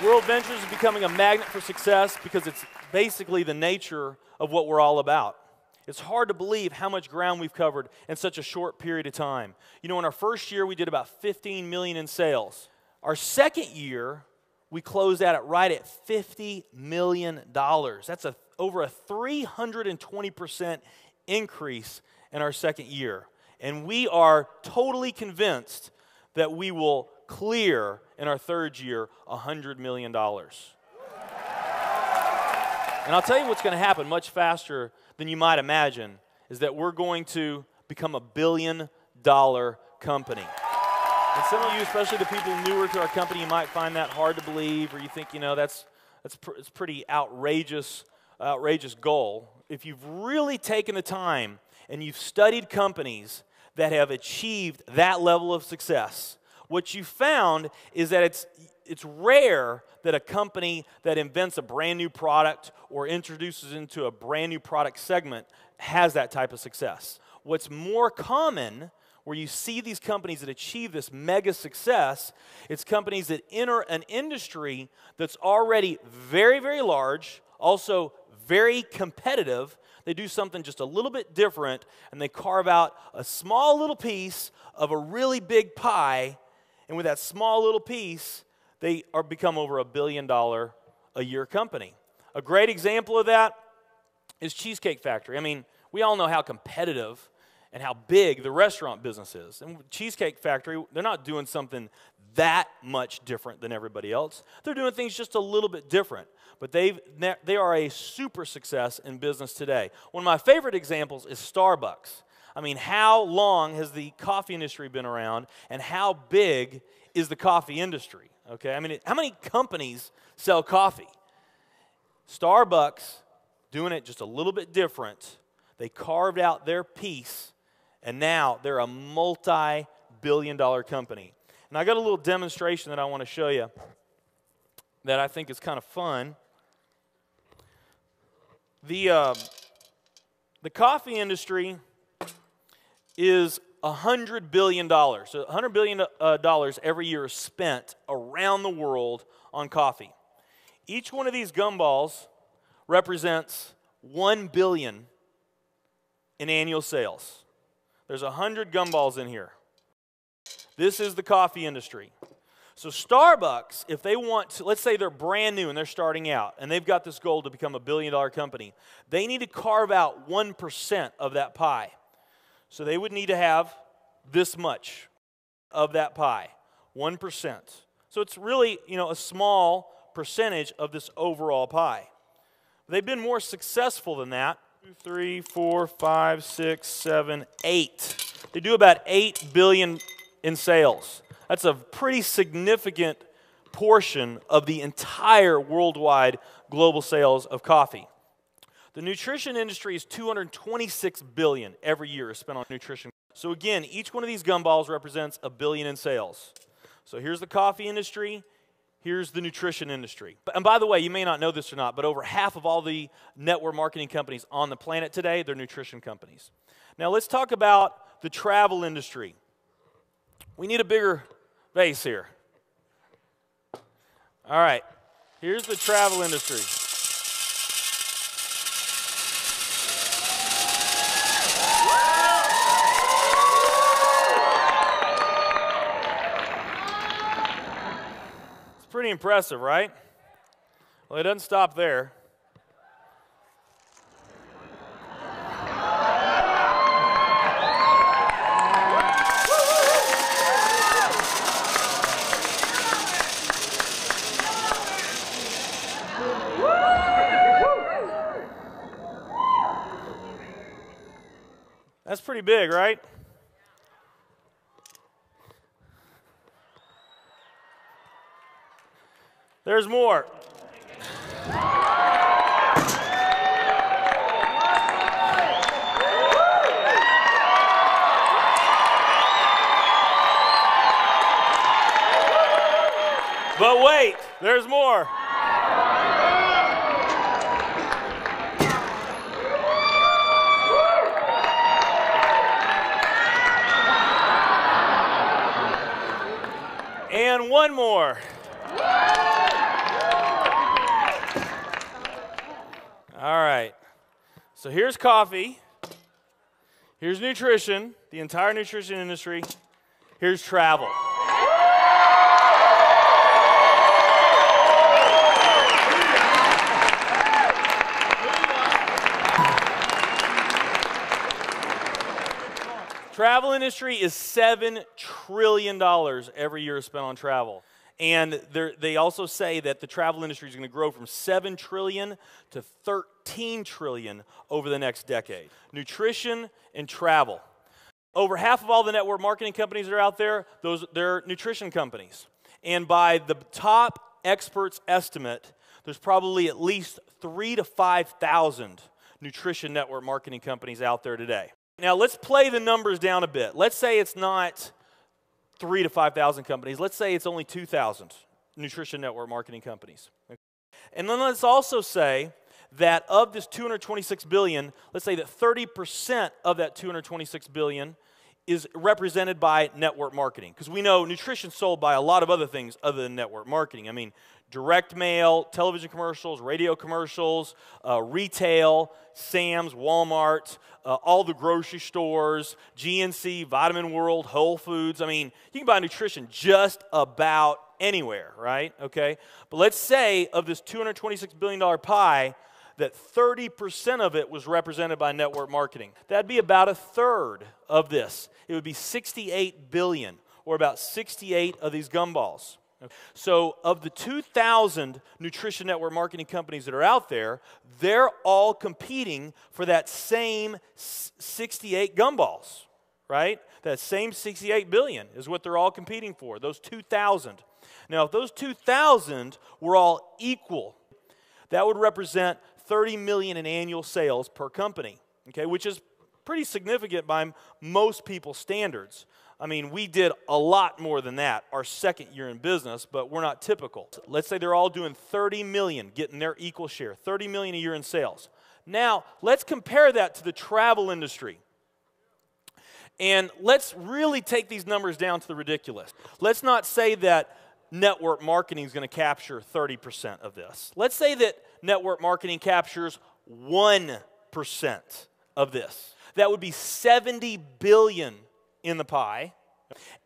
World Ventures is becoming a magnet for success because it's basically the nature of what we're all about. It's hard to believe how much ground we've covered in such a short period of time. You know, in our first year, we did about 15 million in sales. Our second year, we closed out at right at $50 million. That's over a 320% increase in our second year. And we are totally convinced that we will clear in our third year $100 million. And I'll tell you what's going to happen much faster than you might imagine is that we're going to become $1 billion company. And some of you, especially the people newer to our company, you might find that hard to believe, or you think, you know, it's pretty outrageous goal. If you've really taken the time and you've studied companies that have achieved that level of success, what you found is that it's rare that a company that invents a brand new product or introduces into a brand new product segment has that type of success. What's more common, where you see these companies that achieve this mega success, it's companies that enter an industry that's already very, very large, also very competitive. They do something just a little bit different, and they carve out a small little piece of a really big pie. And with that small little piece, they become over $1 billion a year company. A great example of that is Cheesecake Factory. I mean, we all know how competitive and how big the restaurant business is. And Cheesecake Factory, they're not doing something that much different than everybody else. They're doing things just a little bit different. But they are a super success in business today. One of my favorite examples is Starbucks. I mean, how long has the coffee industry been around, and how big is the coffee industry? Okay, I mean, how many companies sell coffee? Starbucks, doing it just a little bit different, they carved out their piece, and now they're a multi-billion-dollar company. And I got a little demonstration that I want to show you that I think is kind of fun. The coffee industry is $100 billion. So $100 billion every year is spent around the world on coffee. Each one of these gumballs represents $1 billion in annual sales. There's 100 gumballs in here. This is the coffee industry. So Starbucks, if they want to, let's say they're brand new and they're starting out, and they've got this goal to become $1 billion company, they need to carve out 1% of that pie. So they would need to have this much of that pie, 1%. So it's really, you know, a small percentage of this overall pie. They've been more successful than that. 2, 3, 4, 5, 6, 7, 8. They do about $8 billion in sales. That's a pretty significant portion of the entire worldwide global sales of coffee. The nutrition industry is $226 billion every year is spent on nutrition. So again, each one of these gumballs represents $1 billion in sales. So here's the coffee industry, here's the nutrition industry. And by the way, you may not know this or not, but over half of all the network marketing companies on the planet today, they're nutrition companies. Now let's talk about the travel industry. We need a bigger base here. All right, here's the travel industry. Pretty impressive, right? Well, it doesn't stop there. That's pretty big, right? There's more. But wait, there's more. And one more. All right. So here's coffee. Here's nutrition, the entire nutrition industry. Here's travel. Travel industry is $7 trillion every year spent on travel. And they also say that the travel industry is going to grow from $7 trillion to $13 trillion over the next decade. Nutrition and travel. Over half of all the network marketing companies that are out there, they're nutrition companies. And by the top experts' estimate, there's probably at least 3,000 to 5,000 nutrition network marketing companies out there today. Now, let's play the numbers down a bit. Let's say it's not 3,000 to 5,000 companies. Let's say it's only 2,000 nutrition network marketing companies. And then let's also say that of this $226 billion, let's say that 30% of that $226 billion is represented by network marketing. Because we know nutrition's sold by a lot of other things other than network marketing. I mean, direct mail, television commercials, radio commercials, retail, Sam's, Walmart, all the grocery stores, GNC, Vitamin World, Whole Foods. I mean, you can buy nutrition just about anywhere, right? Okay? But let's say of this $226 billion pie, that 30% of it was represented by network marketing. That'd be about a third of this. It would be 68 billion, or about 68 of these gumballs. So of the 2,000 nutrition network marketing companies that are out there, they're all competing for that same 68 gumballs, right? That same 68 billion is what they're all competing for, those 2,000. Now, if those 2,000 were all equal, that would represent 30 million in annual sales per company, okay, which is pretty significant by most people's standards. I mean, we did a lot more than that our second year in business, but we're not typical. Let's say they're all doing 30 million, getting their equal share, 30 million a year in sales. Now, let's compare that to the travel industry. And let's really take these numbers down to the ridiculous. Let's not say that network marketing is going to capture 30% of this. Let's say that network marketing captures 1% of this. That would be 70 billion in the pie.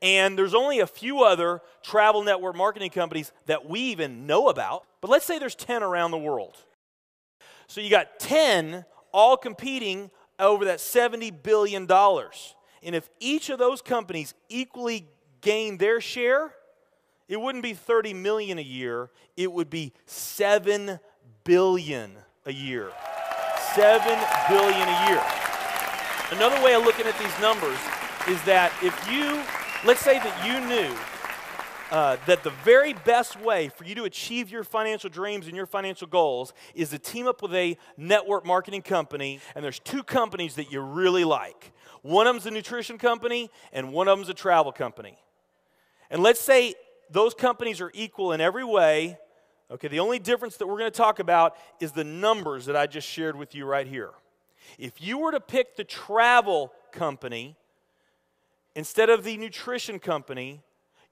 And there's only a few other travel network marketing companies that we even know about. But let's say there's 10 around the world. So you got 10 all competing over that $70 billion. And if each of those companies equally gain their share, it wouldn't be 30 million a year, it would be 7 billion a year. 7 billion a year. Another way of looking at these numbers is that if you, let's say that you knew that the very best way for you to achieve your financial dreams and your financial goals is to team up with a network marketing company, and there's two companies that you really like. One of them's a nutrition company, and one of them's a travel company. And let's say those companies are equal in every way. Okay, the only difference that we're going to talk about is the numbers that I just shared with you right here. If you were to pick the travel company instead of the nutrition company,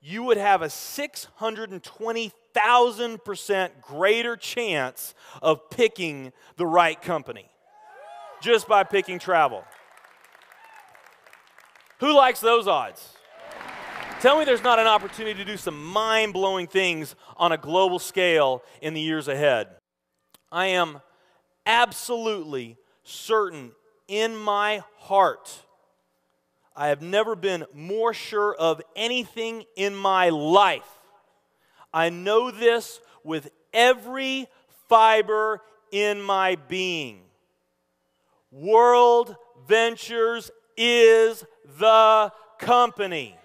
you would have a 620,000% greater chance of picking the right company just by picking travel. Who likes those odds? Tell me there's not an opportunity to do some mind-blowing things on a global scale in the years ahead. I am absolutely certain in my heart, I have never been more sure of anything in my life. I know this with every fiber in my being. World Ventures is the company.